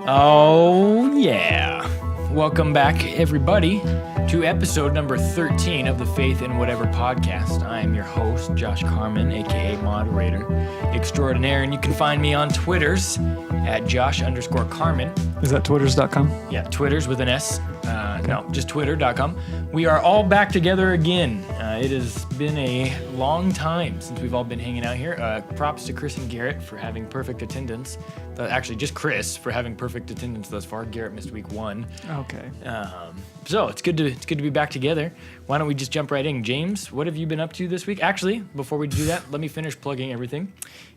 Oh, yeah. Welcome back, everybody, to episode number 13 of the Faith in Whatever podcast. I am your host, Josh Carmen, a.k.a. moderator extraordinaire, and you can find me on Twitters at Josh_Carmen. Is that twitters.com? Yeah, Twitters with an S. No, just twitter.com. We are all back together again. It has been a long time since we've all been hanging out here. Props to Chris and Garrett for having perfect attendance. Actually, just Chris for having perfect attendance thus far. Garrett missed week 1. Okay. So it's good to be back together. Why don't we just jump right in? James, what have you been up to this week? Actually, before we do that, let me finish plugging everything.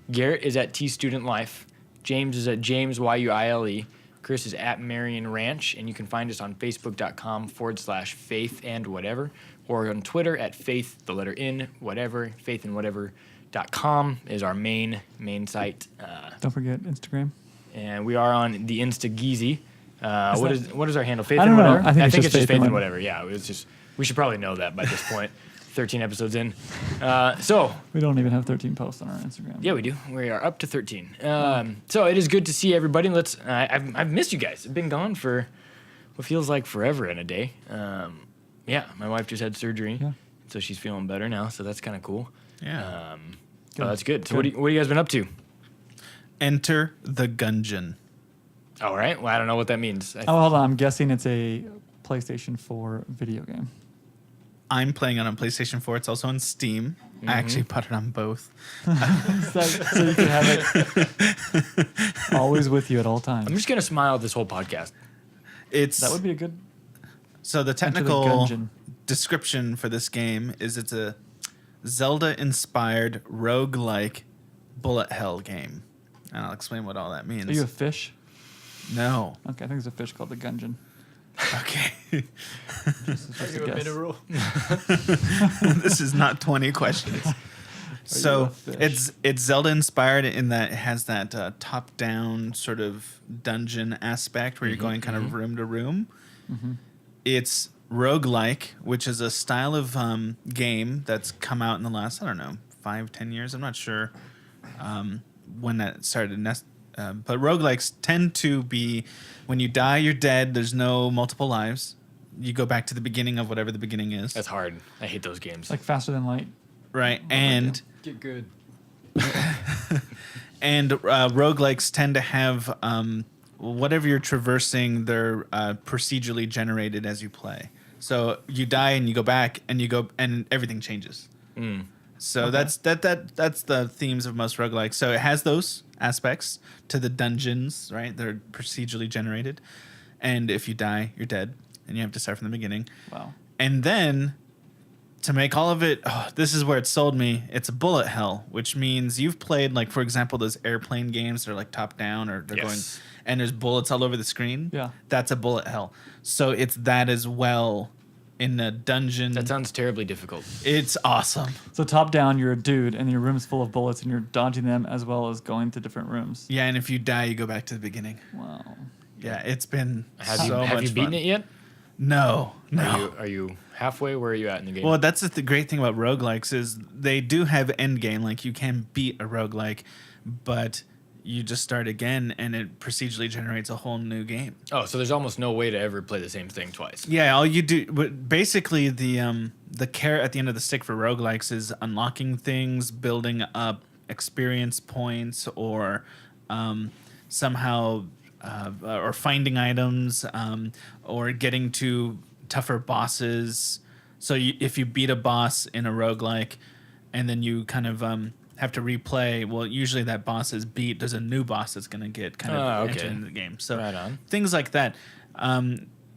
Garrett is at T Student Life. James is at James YUILE. Chris is at Marion Ranch, and you can find us on Facebook.com/faithandwhatever, or on Twitter at faith, the letter N, whatever, faithandwhatever.com is our main site. Don't forget Instagram. And we are on the Instageezy. What is our handle? Faith I and don't know. whatever? I think it's just Faith and whatever. Yeah, we should probably know that by this point. 13 episodes in. So we don't even have 13 posts on our Instagram. Yeah, we do. We are up to 13. So it is good to see everybody. I've missed you guys. I've been gone for what feels like forever in a day. Yeah, my wife just had surgery, so she's feeling better now. So that's kind of cool. Yeah. That's good. So what have you guys been up to? Enter the Gungeon. All right. Well, I don't know what that means. Hold on. I'm guessing it's a PlayStation 4 video game. I'm playing it on PlayStation 4. It's also on Steam. Mm-hmm. I actually put it on both. So you can have it always with you at all times. I'm just gonna smile this whole podcast. That would be a good. So the technical description for this game is it's a Zelda-inspired roguelike bullet hell game. And I'll explain what all that means. Are you a fish? No. Okay, I think there's a fish called the Gungeon. Okay. Just a guess. This is not 20 questions. So it's Zelda inspired in that it has that top-down sort of dungeon aspect where you're going kind of room to room. Mm-hmm. It's roguelike, which is a style of game that's come out in the last, 5-10 years. I'm not sure when that started. But roguelikes tend to be when you die, you're dead. There's no multiple lives. You go back to the beginning of whatever the beginning is. That's hard. I hate those games. Like Faster Than Light. Right. And get good. and roguelikes tend to have whatever you're traversing, they're procedurally generated as you play. So you die and you go back and everything changes. So that's the themes of most roguelikes. So it has those aspects to the dungeons, right? They're procedurally generated. And if you die, you're dead. And you have to start from the beginning. Wow. And then to make all of it, this is where it sold me. It's a bullet hell, which means you've played, like, for example, those airplane games that are like top down or they're going and there's bullets all over the screen. Yeah. That's a bullet hell. So it's that as well. In a dungeon. That sounds terribly difficult. It's awesome. So top down, you're a dude, and your room's full of bullets, and you're dodging them as well as going to different rooms. Yeah, and if you die, you go back to the beginning. Wow. Yeah, it's been Have so much you beaten fun. it yet? No. Are you halfway? Where are you at in the game? Well, that's the great thing about roguelikes is they do have end game. Like, you can beat a roguelike, but you just start again, and it procedurally generates a whole new game. Oh, so there's almost no way to ever play the same thing twice. Yeah, all you do, but basically the carrot at the end of the stick for roguelikes is unlocking things, building up experience points, or somehow or finding items, or getting to tougher bosses. So if you beat a boss in a roguelike, and then you kind of have to replay, well, usually that boss is beat. There's a new boss that's going to get kind of entered into the game. So right on. Things like that.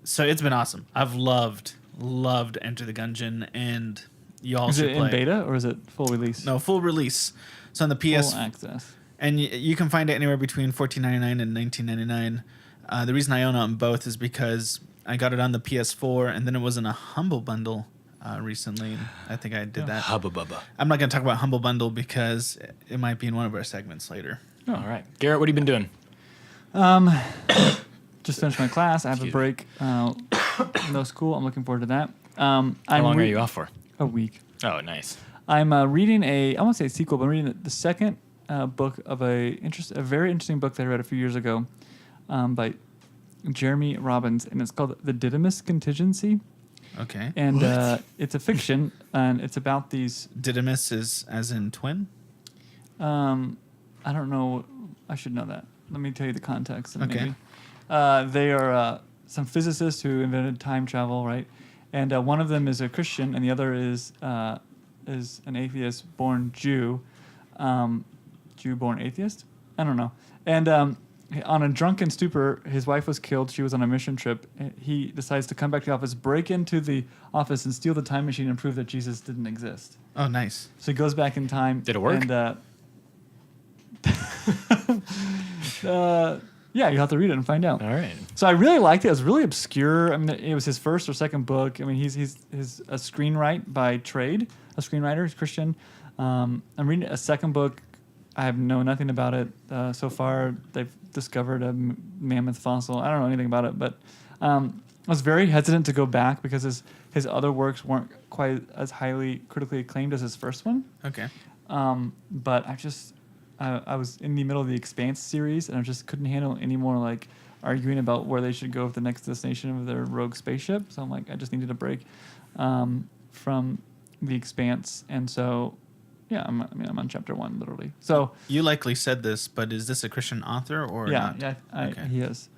So it's been awesome. I've loved Enter the Gungeon, and you also play. Is it in beta or is it full release? No, full release. So on the PS... Full access. And you can find it anywhere between $14.99 and $19.99. The reason I own it on both is because I got it on the PS4, and then it was in a Humble Bundle recently. I think I did that. Hubba bubba. I'm not going to talk about Humble Bundle because it might be in one of our segments later. Oh, all right. Garrett, what have you been doing? Just finished my class. I have a break. No school. I'm looking forward to that. How long are you off for? A week. Oh, nice. I'm reading I won't say a sequel, but I'm reading the second book of a very interesting book that I read a few years ago by Jeremy Robbins, and it's called The Didymus Contingency. Okay. And it's a fiction, and it's about these... Didymus is as in twin? I don't know. I should know that. Let me tell you the context. And Okay. Maybe. They are some physicists who invented time travel, right? And one of them is a Christian, and the other is an atheist-born Jew. Jew-born atheist? I don't know. And on a drunken stupor, his wife was killed. She was on a mission trip. He decides to come back to the office, break into the office, and steal the time machine and prove that Jesus didn't exist. Oh, nice. So he goes back in time. Did it work? And, yeah, you have to read it and find out. All right. So I really liked it. It was really obscure. I mean, it was his first or second book. I mean, he's a screenwriter by trade, a screenwriter. He's Christian. I'm reading a second book. I have known nothing about it so far. They've discovered a mammoth fossil. I don't know anything about it, but I was very hesitant to go back because his other works weren't quite as highly critically acclaimed as his first one. Okay. But I was in the middle of the Expanse series, and I just couldn't handle any more like arguing about where they should go with the next destination of their rogue spaceship. So I'm like, I just needed a break from the Expanse, and so yeah, I'm on chapter 1 literally. So You likely said this, but is this a Christian author or yeah, not? yeah, Okay. he is.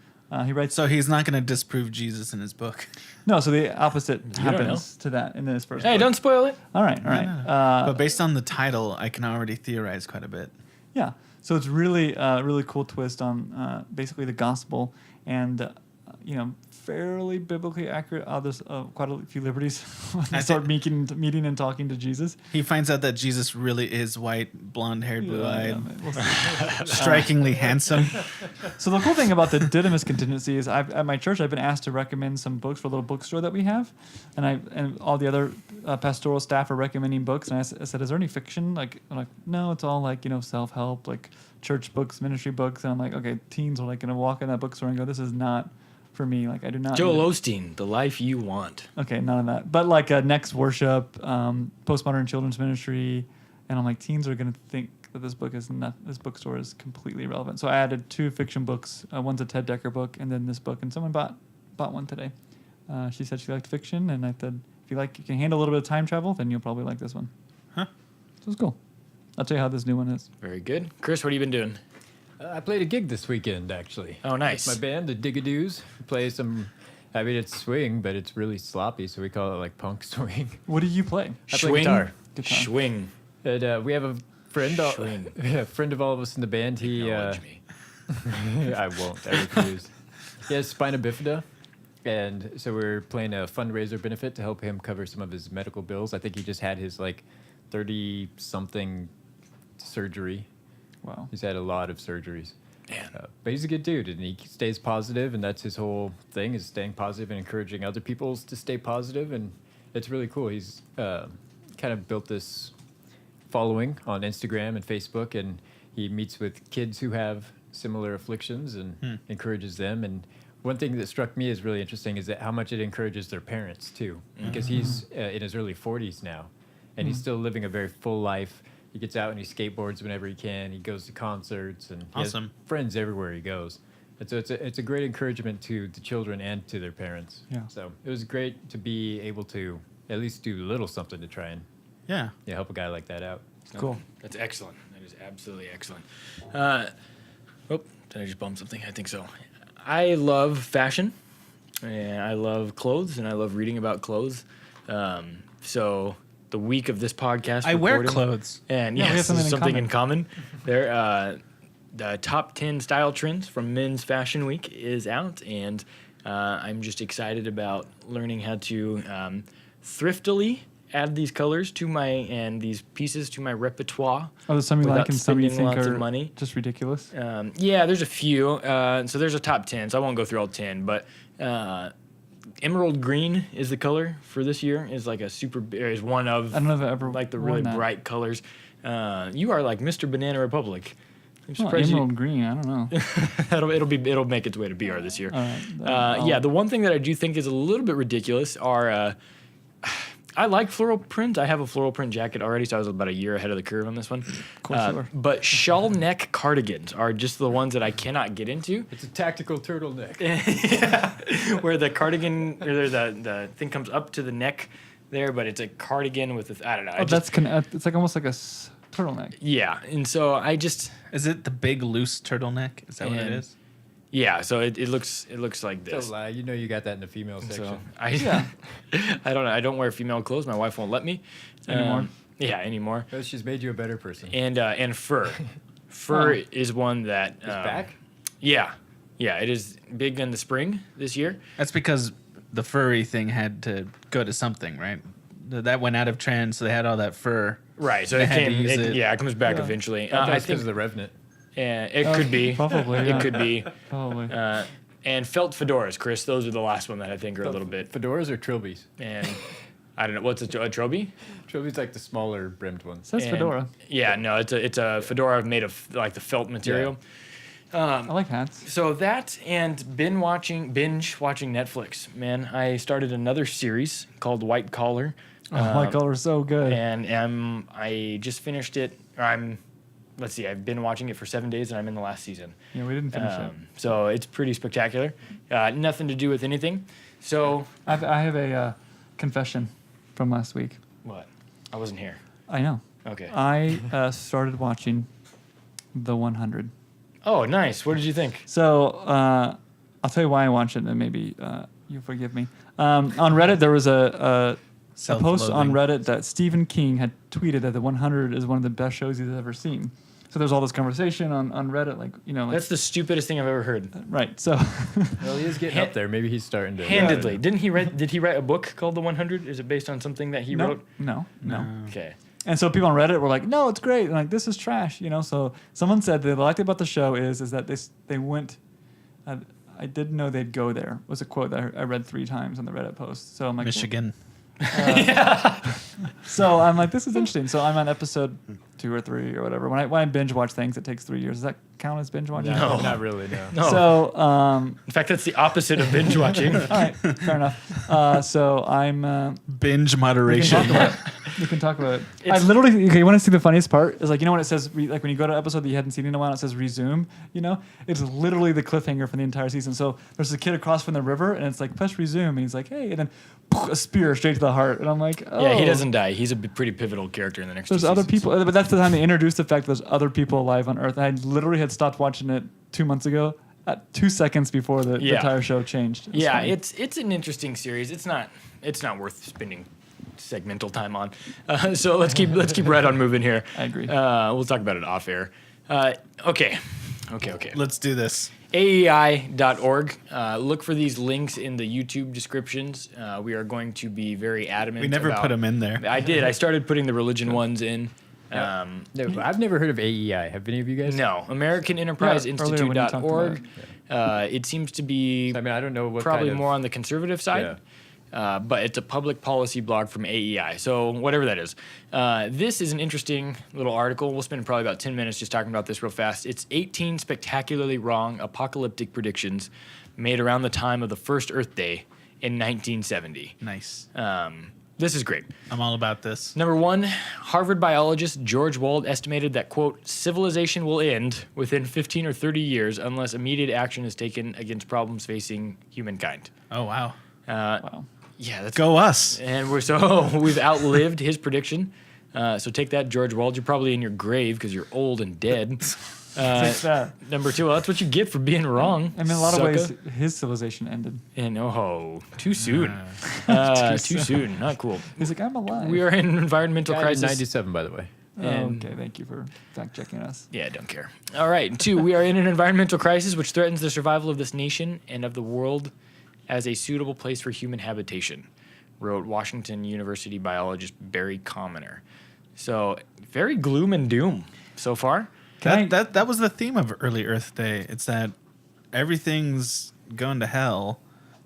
He writes. So he's not going to disprove Jesus in his book. No, so the opposite don't happens to that in his first. Hey, book. don't spoil it. All right, all right. No. But based on the title, I can already theorize quite a bit. Yeah, so it's really really cool twist on basically the gospel, and fairly biblically accurate. There's quite a few liberties when they start meeting and talking to Jesus. He finds out that Jesus really is white, blonde-haired, blue-eyed, Yeah, we'll see. strikingly handsome. So the cool thing about the Didymus contingency is at my church I've been asked to recommend some books for a little bookstore that we have, and all the other pastoral staff are recommending books, and I said, is there any fiction? I'm like, no, it's all like self-help, like church books, ministry books, and I'm like, okay, teens are like gonna walk in that bookstore and go, this is not for me. Like I do not. Joel Osteen, The Life You Want. Okay, none of that. But like Next Worship, Postmodern Children's Ministry, and I'm like, teens are gonna think that this bookstore is completely irrelevant. So I added 2 fiction books. One's a Ted Decker book, and then this book. And someone bought one today. She said she liked fiction, and I said, if you can handle a little bit of time travel, then you'll probably like this one. Huh. So it's cool. I'll tell you how this new one is. Very good. Chris, what have you been doing? I played a gig this weekend, actually. Oh, nice. With my band, the Digadoos. We play some, it's swing, but it's really sloppy, so we call it like punk swing. What do you play? I play guitar. Swing. And we have a friend, Swing. a friend of all of us in the band. He, Acknowledge me. I won't. I refuse. He has spina bifida, and so we're playing a fundraiser benefit to help him cover some of his medical bills. I think he just had his 30-something surgery. Wow. He's had a lot of surgeries. Man. But he's a good dude, and he stays positive, and that's his whole thing, is staying positive and encouraging other people to stay positive, and it's really cool. He's kind of built this following on Instagram and Facebook, and he meets with kids who have similar afflictions and encourages them. And one thing that struck me as really interesting is that how much it encourages their parents, too, because he's in his early 40s now, and he's still living a very full life. He gets out and he skateboards whenever he can. He goes to concerts, and he has friends everywhere he goes. And so it's a great encouragement to the children and to their parents. Yeah. So it was great to be able to at least do a little something to try and help a guy like that out. Cool. That's excellent. That is absolutely excellent. Did I just bump something? I think so. I love fashion, and I love clothes, and I love reading about clothes. So the week of this podcast, I wear recording, clothes. and Yeah, we have yes, something in something in common. There, the top 10 style trends from Men's Fashion Week is out, and I'm just excited about learning how to thriftily add these colors and these pieces to my repertoire. Oh, there's some you without like and some you spending think lots of are money. just ridiculous. Yeah, there's a few. So there's a top 10, so I won't go through all 10, but emerald green is the color for this year. Is like is one of I don't know if I ever like the worn really that. bright colors. You are like Mr. Banana Republic. I'm Oh, surprised emerald green. I don't know. it'll make its way to BR this year. All right. Yeah, the one thing that I do think is a little bit ridiculous are I like floral print. I have a floral print jacket already, so I was about a year ahead of the curve on this one. Of course you were. But shawl neck cardigans are just the ones that I cannot get into. It's a tactical turtleneck. Where the cardigan, or the thing comes up to the neck there, but it's a cardigan with I don't know. Oh, it's like almost like a turtleneck. Yeah, and so I just Is it the big loose turtleneck? Is that what it And- is? yeah. So it looks like Don't this. lie. You know you got that in the female section. So I Yeah. I don't know. I don't wear female clothes. My wife won't let me Anymore? Yeah, anymore. Because she's made you a better person. And fur. Fur Oh. is one that It's back? Yeah, it is big in the spring this year. That's because the furry thing had to go to something, right? That went out of trend, so they had all that fur. Right. So They it had to came. use it. Yeah, it comes back Yeah. eventually. I I think think of the Revenant. it could be. Probably. It Yeah. could be. Probably. And felt fedoras, Chris. Those are the last one that I think are a little bit. Fedoras or trilbies? And I don't know what's a trilby. Trilbies like the smaller brimmed ones. Says And- fedora. Yeah, no, it's a fedora made of like the felt material. I like hats. So that and binge watching Netflix. Man, I started another series called White Collar. Oh, my color's so good. And I just finished it. Let's see, I've been watching it for 7 days, and I'm in the last season. Yeah, we didn't finish it. So it's pretty spectacular. Nothing to do with anything. So I have a confession from last week. what? I wasn't here. I know. Okay. I started watching The 100. Oh, nice. What did you think? So I'll tell you why I watched it, and maybe you forgive me. On Reddit, there was a post on Reddit that Stephen King had tweeted that The 100 is one of the best shows he's ever seen. So there's all this conversation on Reddit, like. That's the stupidest thing I've ever heard. right. So Well, he is getting up there. Maybe he's starting to. Handedly. Did he write a book called The 100? Is it based on something that he wrote? no. Okay. And so people on Reddit were like, "No, it's great." And like, "This is trash," So someone said that the liked about the show is that they went. I didn't know they'd go there. Was a quote that I read 3 times on the Reddit post. So I'm like, Michigan. So I'm like, this is interesting. So I'm on episode 2 or 3 or whatever. When I binge watch things, it takes 3 years. Does that count as binge watching? No. Not really, no. No. So In fact, that's the opposite of binge watching. all right, fair enough. So I'm. Binge We moderation. can talk about it. I It's- literally. Okay, you want to see the funniest part? Is like, when it says like when you go to an episode that you hadn't seen in a while, it says resume. It's literally the cliffhanger from the entire season. So there's a kid across from the river, and it's like press resume, and he's like, hey, and then a spear straight to the heart, and I'm like, oh. Yeah, he doesn't die. He's a pretty pivotal character in the next There's 2 other seasons. people, but that's the time they introduced the fact that there's other people alive on Earth. I literally had stopped watching it 2 months ago, at 2 seconds before the Yeah. entire show changed. It's Yeah, funny. it's an interesting series. It's not worth spending segmental time on. So let's keep right on moving here. I agree. We'll talk about it off air. Okay. Let's do this. AEI.org. Look for these links in the YouTube descriptions. We are going to be very adamant. We never about, put them in there. I did. I started putting the religion ones in. No, I've never heard of AEI. Have any of you guys? No, American Enterprise Yeah, earlier when you talked Institute.org. It seems to be I mean, I don't know what probably kind of, more on the conservative side. But it's a public policy blog from AEI. So whatever that is. This is an interesting little article. We'll spend probably about 10 minutes just talking about this real fast. It's 18 spectacularly wrong apocalyptic predictions made around the time of the first Earth Day in 1970. Nice. This is great. I'm all about this. Number 1, Harvard biologist George Wald estimated that, quote, civilization will end within 15 or 30 years unless immediate action is taken against problems facing humankind. Oh, wow. Wow. Yeah, that's Go us. And we've outlived his prediction. So take that, George Wald. You're probably in your grave because you're old and dead. Take that. Number 2, well, that's what you get for being wrong. I mean, in a lot sucker. of ways, his civilization ended. And too soon. Too soon. Not cool. He's like, I'm alive. We are in an environmental Died in crisis. 97, by the way. and- okay, thank you for fact checking us. Yeah, don't care. All right. 2, we are in an environmental crisis which threatens the survival of this nation and of the world as a suitable place for human habitation, wrote Washington University biologist Barry Commoner. So very gloom and doom so far. That was the theme of Early Earth Day. It's that everything's going to hell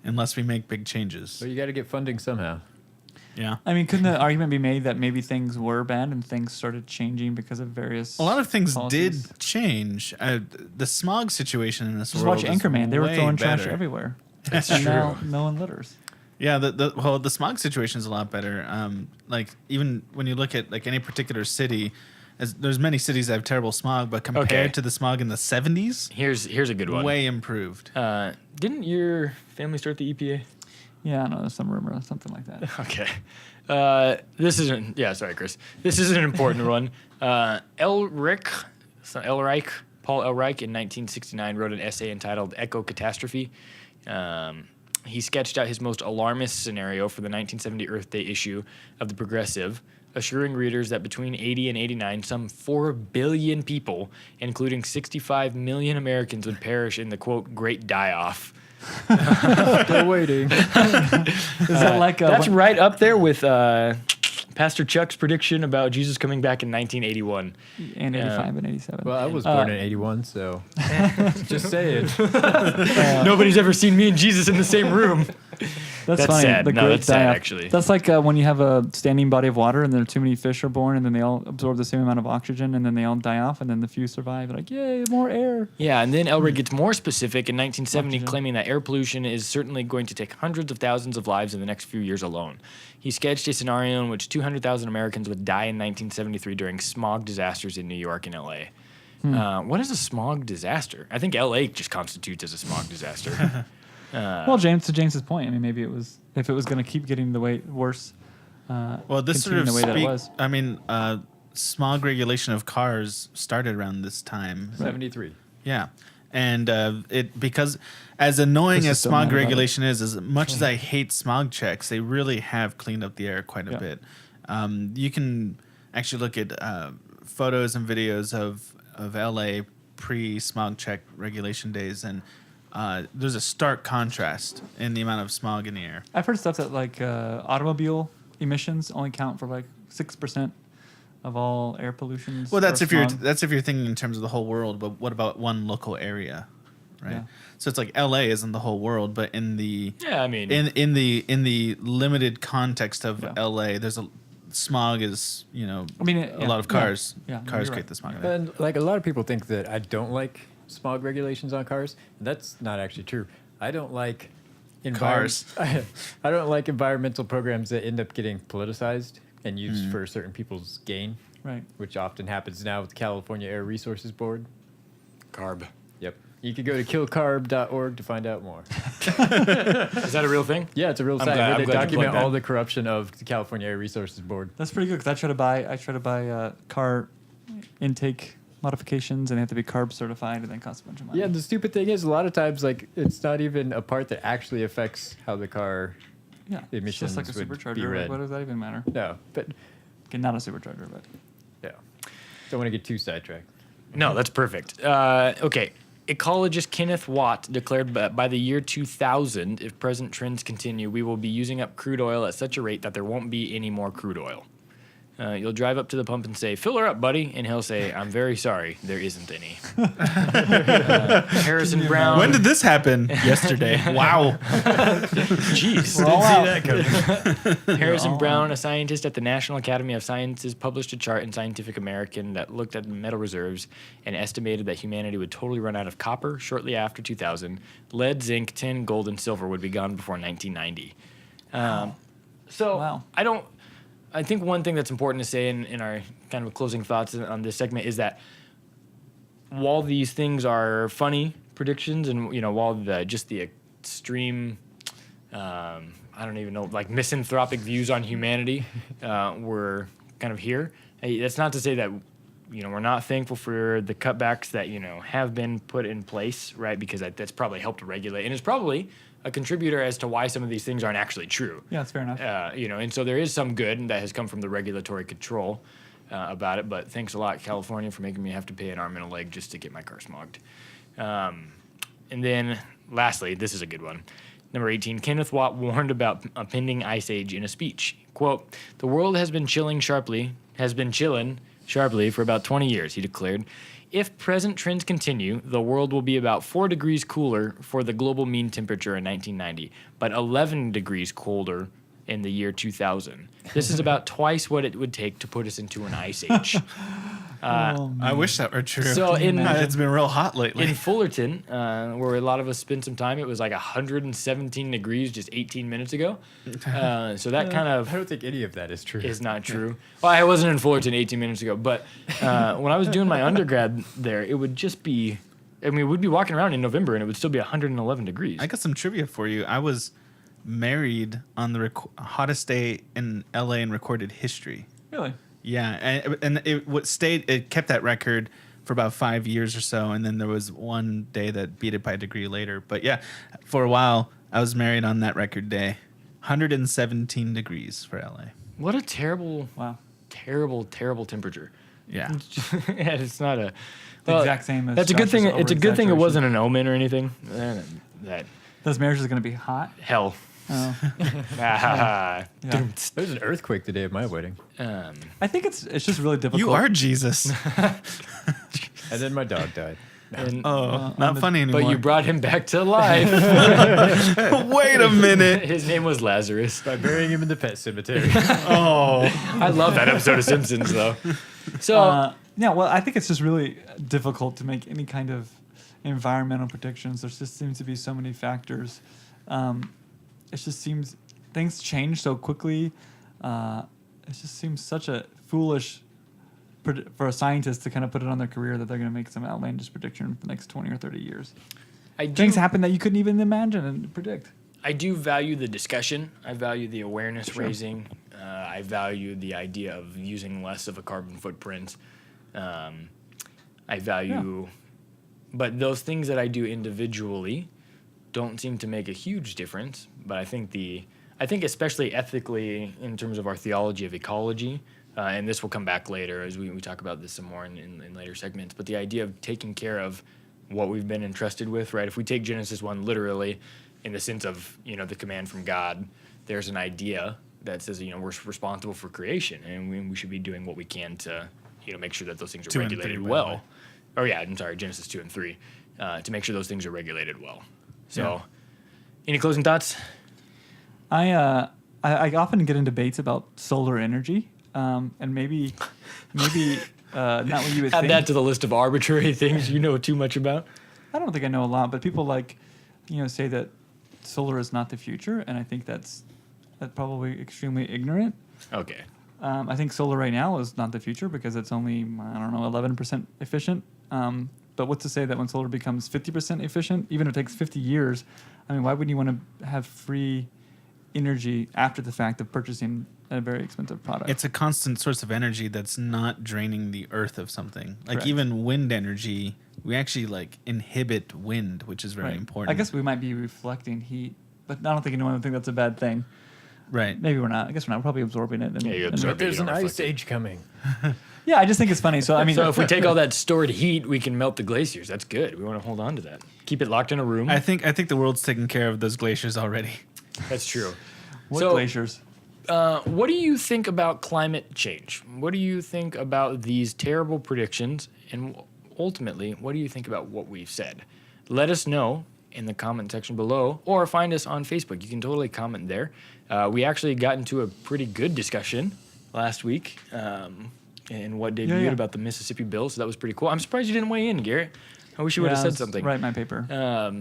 unless we make big changes. So you got to get funding somehow. Yeah. I mean, couldn't the argument be made that maybe things were banned and things started changing because of various? A lot of things policies? did change. The smog situation in this Just world watch is Anchorman. They were way throwing trash better. everywhere. That's And true. now no one litters. Yeah, the smog situation is a lot better. Like even when you look at like any particular city, there's many cities that have terrible smog, but compared to the smog in the 70s, Here's a good one. way improved. Didn't your family start the EPA? Yeah, I know. There's some rumor, something like that. Okay. This isn't. Yeah, sorry, Chris. This is an important one. Paul Elric, in 1969 wrote an essay entitled "Echo Catastrophe." He sketched out his most alarmist scenario for the 1970 Earth Day issue of the Progressive, assuring readers that between 80 and 89, some 4 billion people, including 65 million Americans, would perish in the quote "Great Die-Off." Still waiting. Is that like That's right up there with Pastor Chuck's prediction about Jesus coming back in 1981. and 85 and 87? Well, I was born in 81, so just saying. Nobody's ever seen me and Jesus in the same room. That's funny. sad. The No, great that's sad, die-off. actually. That's like when you have a standing body of water and there are too many fish are born and then they all absorb the same amount of oxygen and then they all die off and then the few survive. Like, yay, more air. Yeah, and then Elric gets more specific in 1970, Oxygen. claiming that air pollution is certainly going to take hundreds of thousands of lives in the next few years alone. He sketched a scenario in which 200,000 Americans would die in 1973 during smog disasters in New York and LA. What is a smog disaster? I think LA just constitutes as a smog disaster. Well, to James's point, I mean, maybe if it was going to keep getting the way worse. Well, this sort continuing of the way that it was. I mean, smog regulation of cars started around this time. 73. Yeah, and because as annoying Chris as is still mad smog about it. regulation is, as much as I hate smog checks, they really have cleaned up the air quite a Yeah. bit. You can actually look at photos and videos of LA pre-smog check regulation days, and there's a stark contrast in the amount of smog in the air. I've heard stuff that like automobile emissions only count for like 6% of all air pollutions. Well, that's or if you're smog. thinking in terms of the whole world, but what about one local area, right? Yeah. So it's like LA isn't the whole world, but in the Yeah, I mean, in the limited context of Yeah. LA, there's smog is I mean, a lot of cars. Yeah, no, Cars you're create right. the smog. And like a lot of people think that I don't like smog regulations on cars. And that's not actually true. I don't like Cars. I don't like environmental programs that end up getting politicized and used for certain people's gain, Right. which often happens now with the California Air Resources Board. carb. Yep. You could go to killcarb.org to find out more. Is that a real thing? Yeah, it's a real I'm site glad- where I'm they glad you document plugged all that. the corruption of the California Air Resources Board. That's pretty good because I try to buy car intake modifications and they have to be carb certified and then cost a bunch of money. Yeah, the stupid thing is a lot of times like it's not even a part that actually affects how the car. yeah. It's emissions just like a would be supercharger. red. What does that even matter? No, but Okay, not a supercharger, but yeah, don't want to get too sidetracked. No, that's perfect. Okay. Ecologist Kenneth Watt declared by the year 2000, if present trends continue, we will be using up crude oil at such a rate that there won't be any more crude oil. You'll drive up to the pump and say, "Fill her up, buddy," and he'll say, "I'm very sorry, there isn't any." Harrison Brown. When did this happen? Yesterday. Wow. Jeez. all Didn't see that coming. Harrison all Brown, a scientist at the National Academy of Sciences, published a chart in Scientific American that looked at metal reserves and estimated that humanity would totally run out of copper shortly after 2000. Lead, zinc, tin, gold, and silver would be gone before 1990. So Wow. I think one thing that's important to say in our kind of closing thoughts on this segment is that while these things are funny predictions and, while just the extreme, I don't even know, like misanthropic views on humanity were kind of here, that's not to say that, we're not thankful for the cutbacks that, have been put in place, right? Because that's probably helped regulate and it's probably a contributor as to why some of these things aren't actually true. yeah, that's fair enough. And so there is some good that has come from the regulatory control about it. But thanks a lot, California, for making me have to pay an arm and a leg just to get my car smogged. And then, lastly, this is a good one. Number 18, Kenneth Watt warned about a pending ice age in a speech. Quote, "The world has been chilling sharply for about 20 years," he declared. "If present trends continue, the world will be about 4 degrees cooler for the global mean temperature in 1990, but 11 degrees colder in the year 2000. This is about twice what it would take to put us into an ice age. I wish that were true. So it's been real hot lately. in Fullerton, where a lot of us spent some time, it was like 117 degrees just 18 minutes ago. So that kind of I don't think any of that is true. is not true. Well, I wasn't in Fullerton 18 minutes ago, but when I was doing my undergrad there, it would just be, I mean, we'd be walking around in November and it would still be 111 degrees. I got some trivia for you. I was married on the hottest day in LA in recorded history. Really? Yeah, and it kept that record for about 5 years or so, and then there was one day that beat it by a degree later. But yeah, for a while I was married on that record day. 117 degrees for LA. What a terrible, Wow. terrible temperature. Yeah. Yeah, it's not a The exact same as That's a good thing. Josh's It's a good thing it over-exaggeration. wasn't an omen or anything. That Those marriages are going to be hot. hell. Oh. Ah, Yeah. There was an earthquake the day of my wedding, I think it's just really difficult. You are Jesus. and then my dog died. and, Oh, not funny anymore. but you brought him back to life. Wait a minute. His name was Lazarus. By burying him in the pet cemetery. Oh. I love that episode of Simpsons though. So Yeah, well, I think it's just really difficult to make any kind of environmental predictions. There just seems to be so many factors. It just seems things change so quickly. It just seems such a foolish for a scientist to kind of put it on their career that they're going to make some outlandish prediction for the next 20 or 30 years. Things happen that you couldn't even imagine and predict. I do value the discussion. I value the awareness raising. I value the idea of using less of a carbon footprint. I value, but those things that I do individually don't seem to make a huge difference. But I think especially ethically in terms of our theology of ecology, and this will come back later as we talk about this some more in later segments. But the idea of taking care of what we've been entrusted with, right? If we take Genesis 1 literally, in the sense of the command from God, there's an idea that says we're responsible for creation, and we should be doing what we can to make sure that those things are 2 and 3, regulated by the well. way. Oh yeah, I'm sorry, Genesis 2 and 3, to make sure those things are regulated well. So, any closing thoughts? I often get in debates about solar energy, and maybe not what you would Add think. that to the list of arbitrary things you know too much about. I don't think I know a lot, but people say that solar is not the future, and I think that's probably extremely ignorant. Okay. I think solar right now is not the future because it's only 11% efficient. But what's to say that when solar becomes 50% efficient, even if it takes 50 years, I mean, why wouldn't you want to have free energy after the fact of purchasing a very expensive product? It's a constant source of energy that's not draining the earth of something. Like Correct. even wind energy, we actually inhibit wind, which is very Right. important. I guess we might be reflecting heat, but I don't think anyone would think that's a bad thing. Right. Maybe we're not. I guess we're not. We're probably absorbing it. Yeah, you absorb it. There's You an don't ice reflect it. age coming. Yeah, I just think it's funny. So I mean, So if we take all that stored heat, we can melt the glaciers. That's good. We want to hold on to that. Keep it locked in a room. I think the world's taking care of those glaciers already. That's true. what so- glaciers? What do you think about climate change? What do you think about these terrible predictions? And ultimately, what do you think about what we've said? Let us know in the comment section below, or find us on Facebook. You can totally comment there. We actually got into a pretty good discussion last week in what debuted Yeah. about the Mississippi bill, so that was pretty cool. I'm surprised you didn't weigh in, Garrett. I wish you would have said something. Write my paper.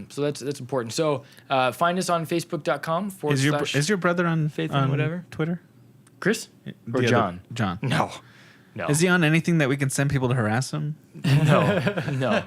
So that's important. So find us on facebook.com / Is your brother on Faith on and Whatever? Twitter? Chris The or other- John? John. No. Is he on anything that we can send people to harass him? No.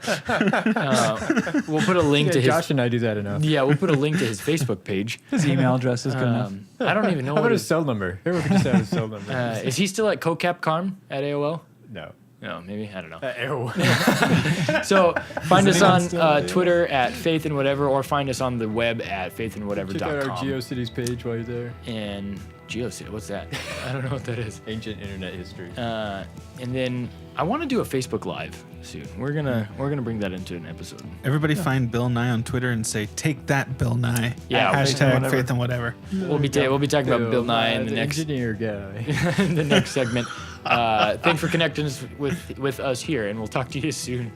We'll put a link to his. Josh and I do that enough. Yeah, we'll put a link to his Facebook page. His email address is good enough. I don't even know How what about his his. cell number? Everyone could just have his cell number. Is he still at CoCapCarm at AOL? No. No, maybe I don't know. Ew. So find us anyone on still- Twitter at faithandwhatever, or find us on the web at Check out our faithandwhatever.com. GeoCities page while you're there. And GeoCity, what's that? I don't know what that is. Ancient internet history. And then I want to do a Facebook Live soon. We're gonna bring that into an episode. Everybody find Bill Nye on Twitter and say, "Take that, Bill Nye." Yeah, Hashtag Faith and Whatever. we'll be talking about Bill Nye in the next engineer guy. in the next segment. Thanks for connecting us with us here, and we'll talk to you soon.